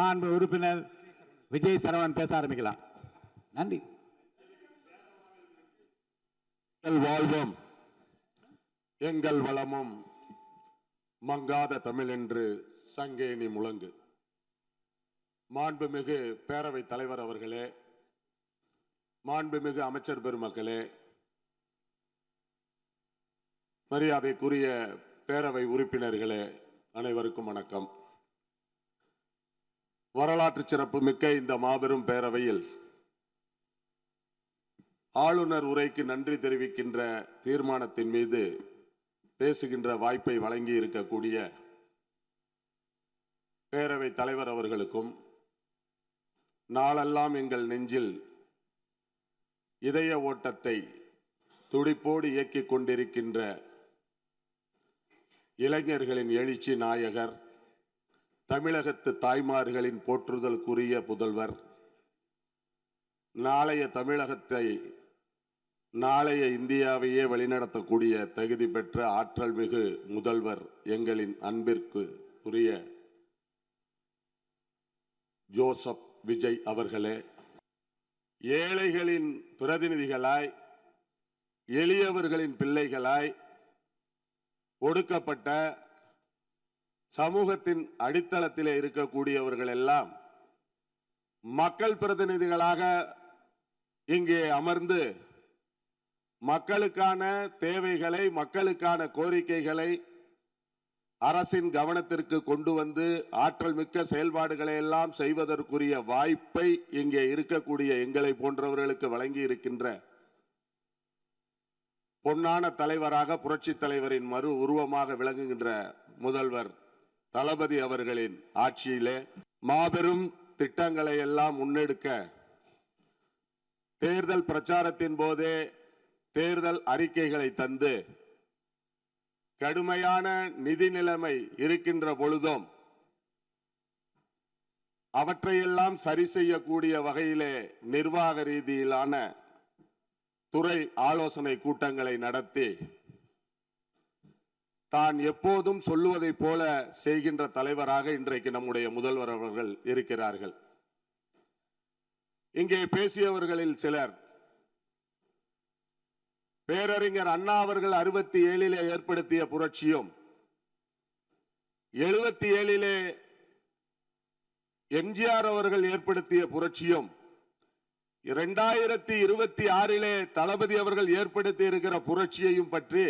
மாண்பு உறுப்பினர் விஜய் சரவணன் பேச ஆரம்பிக்கலாம். நன்றி. வாழ்வும் எங்கள் வளமும் மங்காத தமிழ் என்று சங்கேணி முழங்கு. மாண்புமிகு பேரவைத் தலைவர் அவர்களே, மாண்புமிகு அமைச்சர் பெருமக்களே, மரியாதைக்குரிய பேரவை உறுப்பினர்களே, அனைவருக்கும் வணக்கம். வரலாற்று சிறப்பு மிக்க இந்த மாபெரும் பேரவையில் ஆளுநர் உரைக்கு நன்றி தெரிவிக்கின்ற தீர்மானத்தின் மீது பேசுகின்ற வாய்ப்பை வழங்கி இருக்கக்கூடிய பேரவைத் தலைவர் அவர்களுக்கும், நாளெல்லாம் எங்கள் நெஞ்சில் இதய ஓட்டத்தை துடிப்போடு இயக்கிக் கொண்டிருக்கின்ற இளைஞர்களின் எழுச்சி நாயகர், தமிழகத்து தாய்மார்களின் போற்றுதலுக்குரிய புதல்வர், நாளைய தமிழகத்தை, நாளைய இந்தியாவையே வழிநடத்தக்கூடிய தகுதி பெற்ற ஆற்றல் மிகு முதல்வர் எங்களின் அன்பிற்கு உரிய ஜோசப் விஜய் அவர்களே, ஏழைகளின் பிரதிநிதிகளாய், எளியவர்களின் பிள்ளைகளாய், ஒடுக்கப்பட்ட சமூகத்தின் அடித்தளத்திலே இருக்கக்கூடியவர்கள் எல்லாம் மக்கள் பிரதிநிதிகளாக இங்கே அமர்ந்து மக்களுக்கான தேவைகளை, மக்களுக்கான கோரிக்கைகளை அரசின் கவனத்திற்கு கொண்டு வந்து ஆற்றல் மிக்க செயல்பாடுகளை எல்லாம் செய்வதற்குரிய வாய்ப்பை இங்கே இருக்கக்கூடிய எங்களை போன்றவர்களுக்கு வழங்கி இருக்கின்ற பொன்னான தலைவராக, புரட்சி தலைவரின் மறு உருவமாக விளங்குகின்ற முதல்வர் தளபதி அவர்களின் ஆட்சியிலே மாபெரும் திட்டங்களை எல்லாம் முன்னெடுக்க தேர்தல் பிரச்சாரத்தின் போதே தேர்தல் அறிக்கைகளை தந்து கடுமையான நிதி நிலைமை இருக்கின்ற பொழுதும் அவற்றையெல்லாம் சரி செய்யக்கூடிய வகையிலே நிர்வாக ரீதியிலான துறை ஆலோசனை கூட்டங்களை நடத்தி தான் எப்போதும் சொல்லுவதை போல செய்கின்ற தலைவராக இன்றைக்கு நம்முடைய முதல்வர் அவர்கள் இருக்கிறார்கள். இங்கே பேசியவர்களில் சிலர் பேரறிஞர் அண்ணா அவர்கள் 67 ஏற்படுத்திய புரட்சியும், 77 எம்ஜிஆர் அவர்கள் ஏற்படுத்திய புரட்சியும், 2026 தளபதி அவர்கள் ஏற்படுத்தி இருக்கிற புரட்சியையும் பற்றி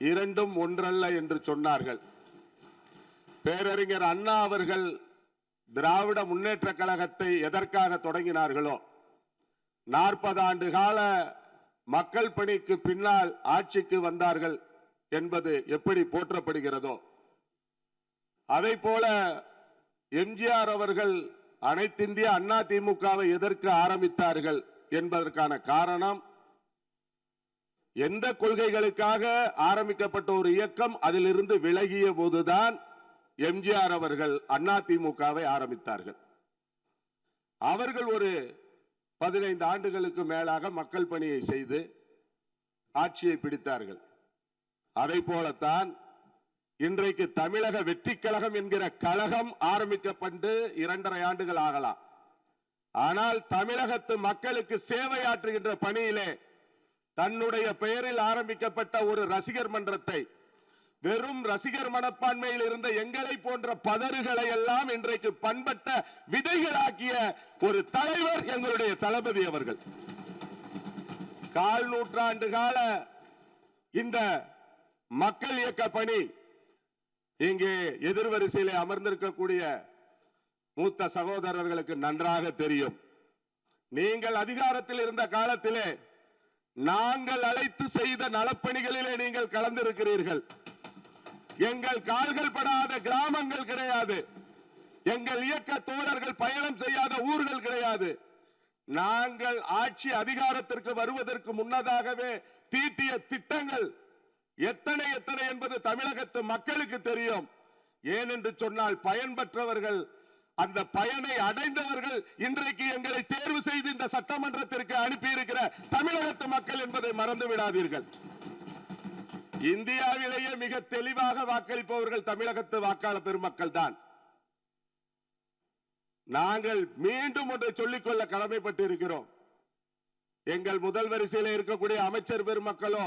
இரண்டும் ஒன்றல்ல என்று சொன்னார்கள். பேரறிஞர் அண்ணா அவர்கள் திராவிட முன்னேற்ற கழகத்தை எதற்காக தொடங்கினார்களோ, 40 ஆண்டு கால மக்கள் பணிக்கு பின்னால் ஆட்சிக்கு வந்தார்கள் என்பது எப்படி போற்றப்படுகிறதோ, அதை போல எம்ஜிஆர் அவர்கள் அனைத்திந்திய அண்ணா திமுகவை எதற்கு ஆரம்பித்தார்கள் என்பதற்கான காரணம், எந்த கொள்கைகளுக்காக ஆரம்பிக்கப்பட்ட ஒரு இயக்கம் அதிலிருந்து விலகிய போதுதான் எம்ஜிஆர் அவர்கள் அண்ணா திமுகவை ஆரம்பித்தார்கள். அவர்கள் ஒரு 15 ஆண்டுகளுக்கு மேலாக மக்கள் பணியை செய்து ஆட்சியை பிடித்தார்கள். அதை போலத்தான் இன்றைக்கு தமிழக வெற்றி கழகம் என்கிற கழகம் ஆரம்பிக்கப்பட்டு 2.5 ஆண்டுகள் ஆகலாம். ஆனால் தமிழகத்து மக்களுக்கு சேவையாற்றுகின்ற பணியிலே தன்னுடைய பெயரில் ஆரம்பிக்கப்பட்ட ஒரு ரசிகர் மன்றத்தை, வெறும் ரசிகர் மனப்பான்மையில் இருந்த எங்களை போன்ற பதறுகளை எல்லாம் இன்றைக்கு பண்பட்ட விதைகளாக்கிய ஒரு தலைவர் எங்களுடைய தளபதி அவர்கள். 1/4 நூற்றாண்டு கால இந்த மக்கள் இயக்க பணி இங்கே எதிர்வரிசையிலே அமர்ந்திருக்கக்கூடிய மூத்த சகோதரர்களுக்கு நன்றாக தெரியும். நீங்கள் அதிகாரத்தில் இருந்த காலத்திலே நாங்கள் அழைத்து செய்த நலப்பணிகளிலே நீங்கள் கலந்திருக்கிறீர்கள். எங்கள் கால்கள் படாத கிராமங்கள் கிடையாது, எங்கள் இயக்க தோழர்கள் பயணம் செய்யாத ஊர்கள் கிடையாது. நாங்கள் ஆட்சி அதிகாரத்திற்கு வருவதற்கு முன்னதாகவே தீட்டிய திட்டங்கள் எத்தனை எத்தனை என்பது தமிழகத்து மக்களுக்கு தெரியும். ஏனென்று சொன்னால் பயன்பெற்றவர்கள், அந்த பயனை அடைந்தவர்கள் இன்றைக்கு எங்களை தேர்வு செய்து இந்த சட்டமன்றத்திற்கு அனுப்பி இருக்கிற தமிழகத்து மக்கள் என்பதை மறந்து விடாதீர்கள். இந்தியாவிலேயே மிக தெளிவாக வாக்களிப்பவர்கள் தமிழகத்து வாக்காளர் பெருமக்கள் தான். நாங்கள் மீண்டும் ஒன்றை சொல்லிக்கொள்ள கடமைப்பட்டு இருக்கிறோம். எங்கள் முதல் வரிசையில் இருக்கக்கூடிய அமைச்சர் பெருமக்களோ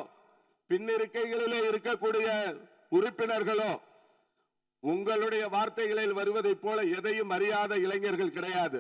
பின்னிருக்கைகளிலே இருக்கக்கூடிய உறுப்பினர்களோ உங்களுடைய வார்த்தைகளில் வருவதைப் போல எதையும் அறியாத இளைஞர்கள் கிடையாது.